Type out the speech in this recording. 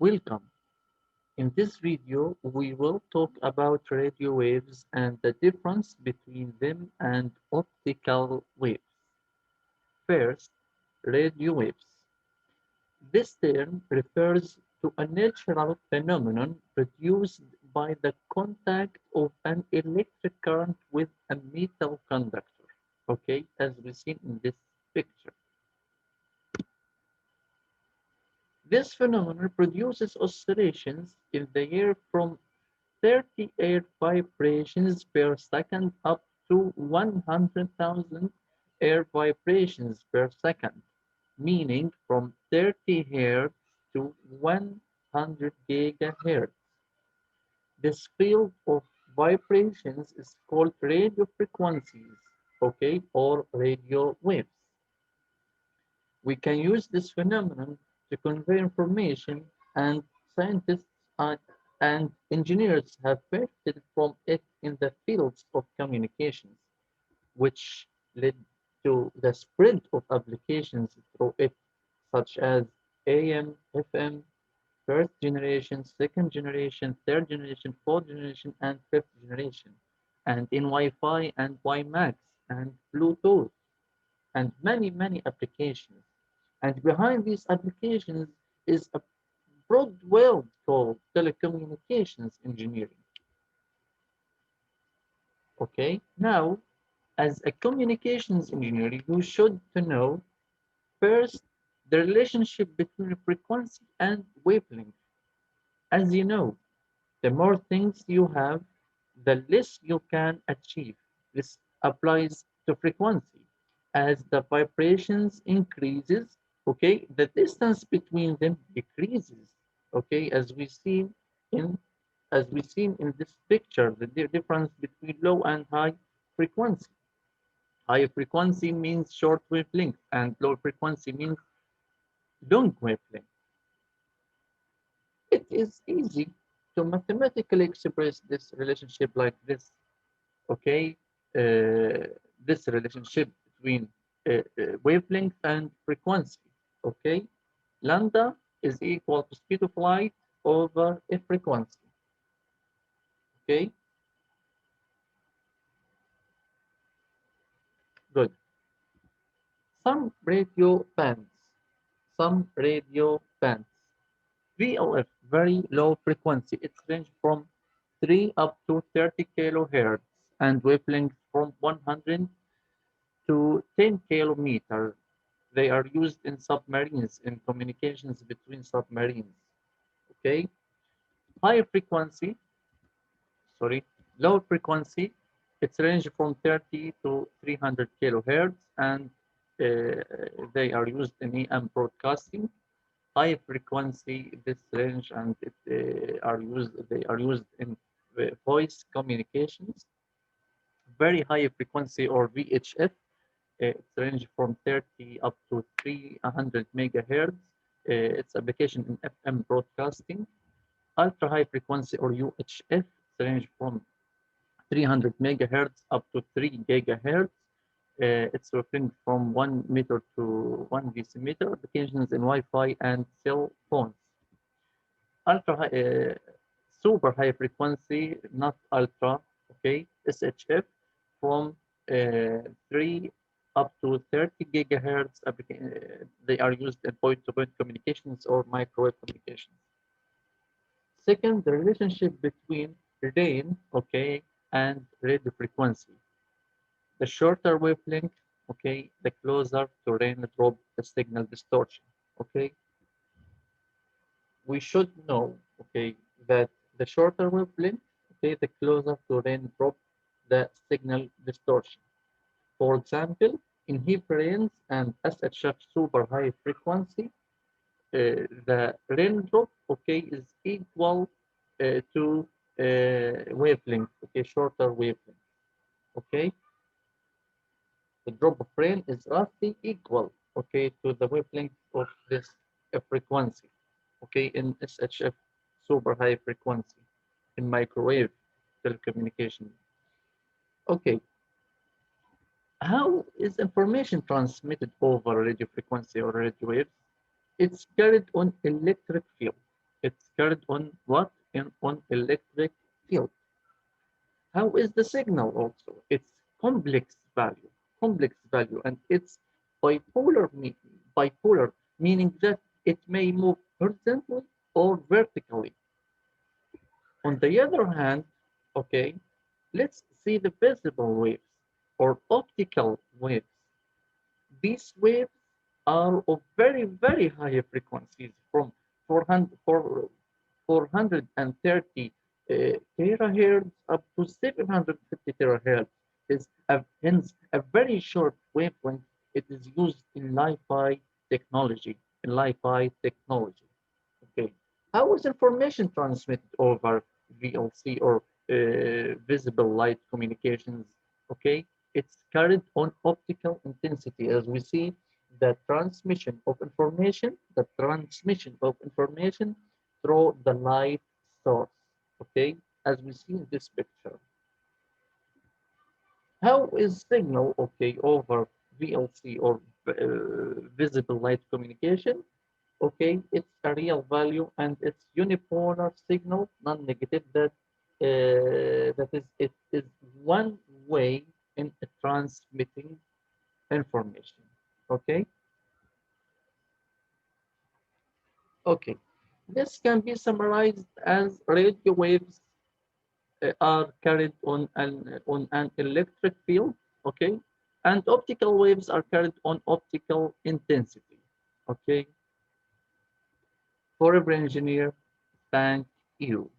Welcome. In this video, we will talk about radio waves and the difference between them and optical waves. First, radio waves. This term refers to a natural phenomenon produced by the contact of an electric current with a metal conductor. Okay, as we see in this picture. This phenomenon produces oscillations in the air from 30 air vibrations per second up to 100,000 air vibrations per second, meaning from 30 Hz to 100 gigahertz. This field of vibrations is called radio frequencies, okay, or radio waves. We can use this phenomenon to convey information, and scientists and engineers have benefited from it in the fields of communications, which led to the spread of applications through it, such as AM, FM, first generation, second generation, third generation, fourth generation, and fifth generation, and in Wi-Fi and WiMAX and Bluetooth, and many applications. And behind these applications is a broad world called telecommunications engineering. Okay, now as a communications engineer, you should to know first the relationship between frequency and wavelength. As you know, the more things you have, the less you can achieve. This applies to frequency. As the vibrations increases, okay, the distance between them decreases. Okay, in as we seen in this picture, the difference between low and high frequency. High frequency means short wavelength, and low frequency means long wavelength. It is easy to mathematically express this relationship like this. Okay, this relationship between wavelength and frequency. Okay, lambda is equal to speed of light over a frequency. Okay, good. Some radio bands, some radio bands. VLF, very low frequency. It's range from 3 up to 30 kilohertz and wavelength from 100 to 10 kilometers. They are used in submarines, in communications between submarines. Okay, high frequency, sorry, low frequency, it's range from 30 to 300 kilohertz, and they are used in EM broadcasting. High frequency, this range, and they are used in voice communications. Very high frequency, or VHF, it's range from 30 up to 300 megahertz. Its application in FM broadcasting. Ultra high frequency, or UHF, range from 300 megahertz up to 3 gigahertz. It's referring from 1 meter to 1 decimeter. Applications in Wi-Fi and cell phones. Ultra high, super high frequency, not ultra, okay, SHF, from 3 up to 30 gigahertz. They are used in point-to-point communications or microwave communications. Second, the relationship between rain, okay, and radio frequency. The shorter wavelength, okay, the closer to raindrop the signal distortion, okay. We should know, okay, that the shorter wavelength, okay, the closer to raindrop the signal distortion. For example, in heavy rains and SHF super high frequency, the raindrop, okay, is equal to wavelength, okay, shorter wavelength, okay. The drop of rain is roughly equal, okay, to the wavelength of this frequency, okay, in SHF super high frequency, in microwave telecommunication. Okay, how is information transmitted over radio frequency or radio waves? It's carried on electric field. It's carried on what? On electric field. How is the signal also? It's complex value, and it's bipolar, meaning that it may move horizontally or vertically. On the other hand, okay, let's see the visible waves or optical waves. These waves are of very, very high frequencies from 400, 430 terahertz up to 750 terahertz. Hence a very short wavelength. It is used in Li-Fi technology. In Li-Fi technology. Okay. How is information transmitted over VLC or visible light communications? Okay. It's carried on optical intensity. As we see, the transmission of information through the light source. Okay. As we see in this picture. How is signal, okay, over VLC or visible light communication? Okay, it's a real value and it's unipolar signal, non-negative, it is one way in transmitting information. Okay, okay. This can be summarized as radio waves are carried on an electric field. Okay, and optical waves are carried on optical intensity. Okay, forever engineer, thank you.